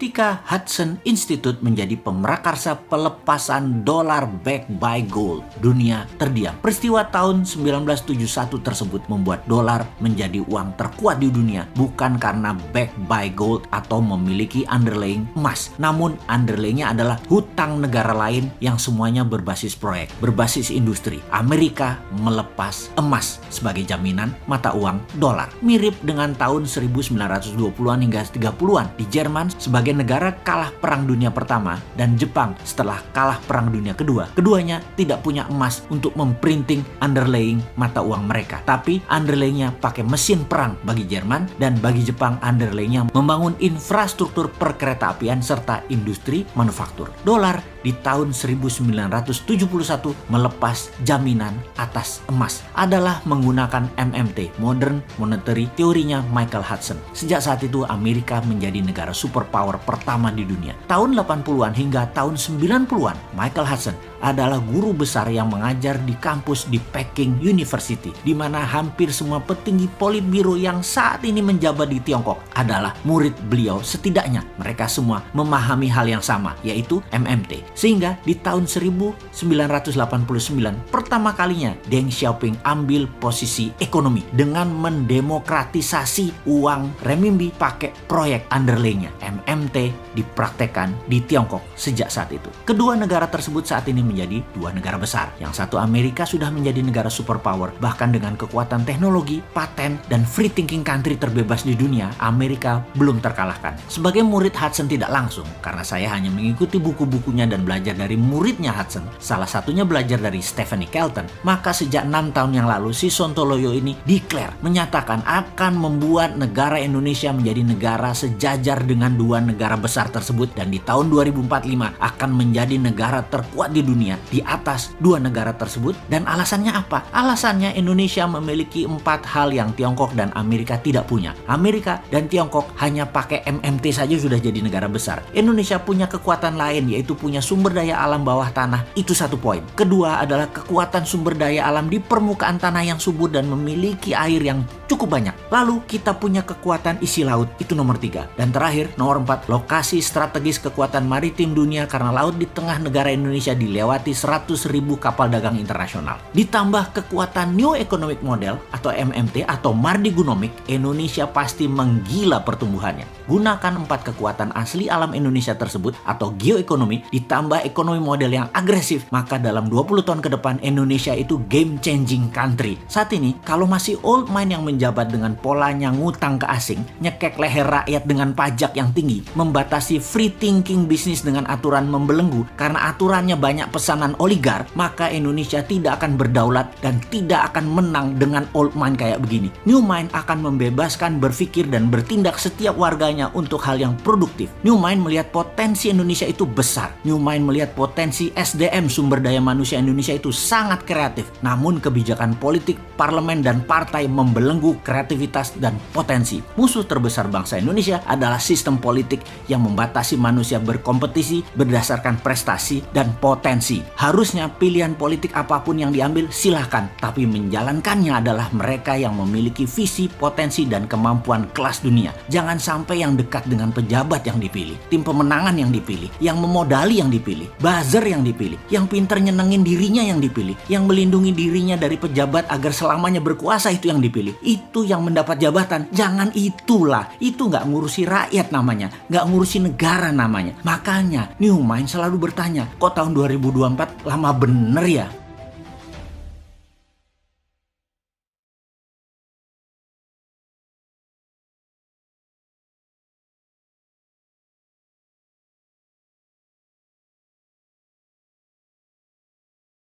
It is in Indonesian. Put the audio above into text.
ketika Hudson Institute menjadi pemrakarsa pelepasan dolar backed by gold. Dunia terdiam. Peristiwa tahun 1971 tersebut membuat dolar menjadi uang terkuat di dunia, bukan karena backed by gold atau memiliki underlying emas. Namun underlyingnya adalah hutang negara lain yang semuanya berbasis proyek, berbasis industri. Amerika melepas emas sebagai jaminan mata uang dolar. Mirip dengan tahun 1920-an hingga 30-an di Jerman sebagai negara kalah Perang Dunia Pertama dan Jepang setelah kalah Perang Dunia Kedua. Keduanya tidak punya emas untuk memprinting underlying mata uang mereka. Tapi underlyingnya pakai mesin perang bagi Jerman, dan bagi Jepang underlyingnya membangun infrastruktur perkeretaapian serta industri manufaktur. Dolar di tahun 1971 melepas jaminan atas emas adalah menggunakan MMT, Modern Monetary teorinya Michael Hudson. Sejak saat itu Amerika menjadi negara superpower pertama di dunia. Tahun 80-an hingga tahun 90-an, Michael Hudson adalah guru besar yang mengajar di kampus di Peking University, di mana hampir semua petinggi politbiro yang saat ini menjabat di Tiongkok adalah murid beliau. Setidaknya mereka semua memahami hal yang sama, yaitu MMT. Sehingga di tahun 1989 pertama kalinya Deng Xiaoping ambil posisi ekonomi dengan mendemokratisasi uang renminbi pakai proyek underlayingnya. MMT dipraktekkan di Tiongkok sejak saat itu. Kedua negara tersebut saat ini menjadi dua negara besar. Yang satu, Amerika, sudah menjadi negara superpower, bahkan dengan kekuatan teknologi, paten, dan free thinking country terbebas di dunia. Amerika belum terkalahkan. Sebagai murid Hudson tidak langsung, karena saya hanya mengikuti buku-bukunya dan belajar dari muridnya Hudson, salah satunya belajar dari Stephanie Kelton, maka sejak 6 tahun yang lalu si Sontoloyo ini menyatakan akan membuat negara Indonesia menjadi negara sejajar dengan dua negara besar tersebut, dan di tahun 2045 akan menjadi negara terkuat di dunia di atas dua negara tersebut. Dan alasannya apa? Alasannya Indonesia memiliki 4 hal yang Tiongkok dan Amerika tidak punya. Amerika dan Tiongkok hanya pakai MMT saja sudah jadi negara besar. Indonesia punya kekuatan lain, yaitu punya sumber daya alam bawah tanah. Itu satu poin. Kedua adalah kekuatan sumber daya alam di permukaan tanah yang subur dan memiliki air yang cukup banyak. Lalu kita punya kekuatan isi laut. Itu nomor 3. Dan terakhir, nomor 4, lokasi strategis kekuatan maritim dunia, karena laut di tengah negara Indonesia dilewati 100.000 kapal dagang internasional. Ditambah kekuatan New Economic Model atau MMT atau Mardigonomic, Indonesia pasti menggila pertumbuhannya. Gunakan 4 kekuatan asli alam Indonesia tersebut atau geoekonomi ditambah ekonomi model yang agresif, maka dalam 20 tahun ke depan Indonesia itu game changing country. Saat ini kalau masih old mind yang menjabat dengan polanya ngutang ke asing, nyekek leher rakyat dengan pajak yang tinggi, membatasi free thinking bisnis dengan aturan membelenggu karena aturannya banyak pesanan oligar, maka Indonesia tidak akan berdaulat dan tidak akan menang dengan old mind kayak begini. New mind akan membebaskan berpikir dan bertindak setiap warganya untuk hal yang produktif. New mind melihat potensi Indonesia itu besar. New mind melihat potensi SDM, sumber daya manusia Indonesia itu sangat kreatif. Namun kebijakan politik, parlemen, dan partai membelenggu kreativitas dan potensi. Musuh terbesar bangsa Indonesia adalah sistem politik yang membatasi manusia berkompetisi berdasarkan prestasi dan potensi. Harusnya pilihan politik apapun yang diambil silahkan, tapi menjalankannya adalah mereka yang memiliki visi, potensi, dan kemampuan kelas dunia. Jangan sampai yang dekat dengan pejabat yang dipilih, tim pemenangan yang dipilih, yang memodali yang dipilih, buzzer yang dipilih, yang pinter nyenengin dirinya yang dipilih, yang melindungi dirinya dari pejabat agar selamanya berkuasa itu yang dipilih. Itu yang mendapat jabatan. Jangan itulah. Itu nggak ngurusi rakyat namanya, nggak ngurusi negara namanya. Makanya New Mind selalu bertanya, kok tahun 2024 lama bener ya?